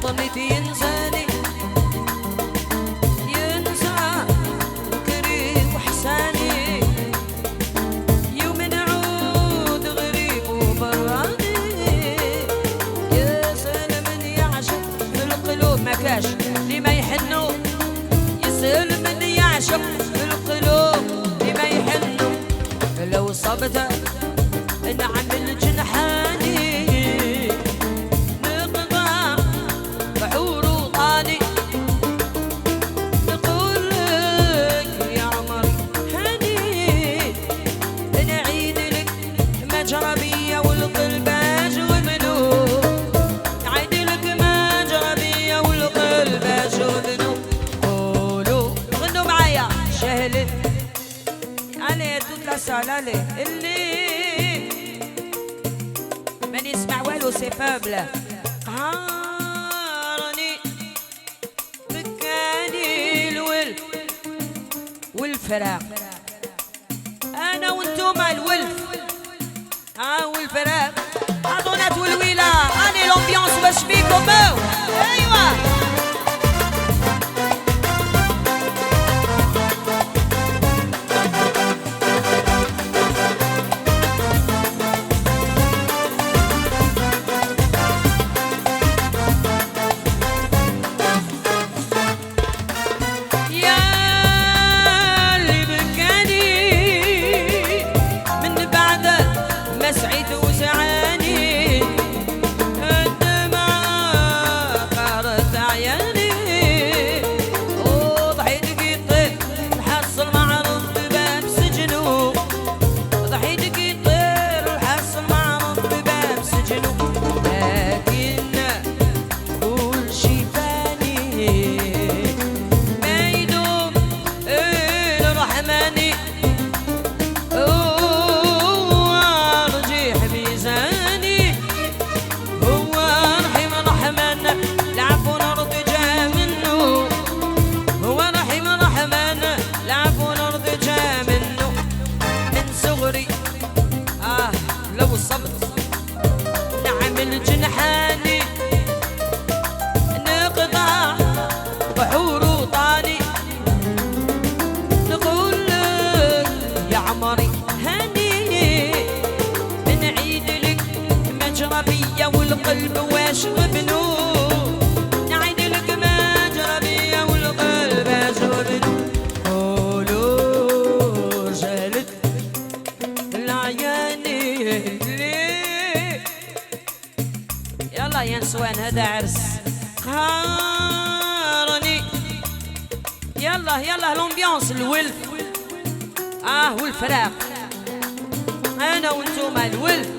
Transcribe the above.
ظنيت ينساني ينسى ذكري وحساني يوم نعود غريب وبراني يا سلام يعشق في القلوب ما كاش اللي ما يحنوا يسلم من يعشق في القلوب اللي ما يحنوا لو صبته نعمل جنحاني نقضى بعور وطاني نقول لك يا عمري هاني نعيد لك مجرى بيا والقلب اجوبنو نعيد لك مجرى بيا والقلب اجوبنو قولوا غنوا معايا شهلت علي توت لا سال علي اللي من يسمع والو سي فابل قهرني بكاني الولف والفراق انا وانتوما الولف والفراق عطونات والويلة اني لومبيونس باش فيكم ايوا والقلب واش غبنو نعيد لك ما جرى بيا والقلب واش غبنو قولوا جالت العياني ليه يلا يا نسوان هذا عرس قهرني يلا يلا لومبيونس الولف والفراق انا وانتوما الولف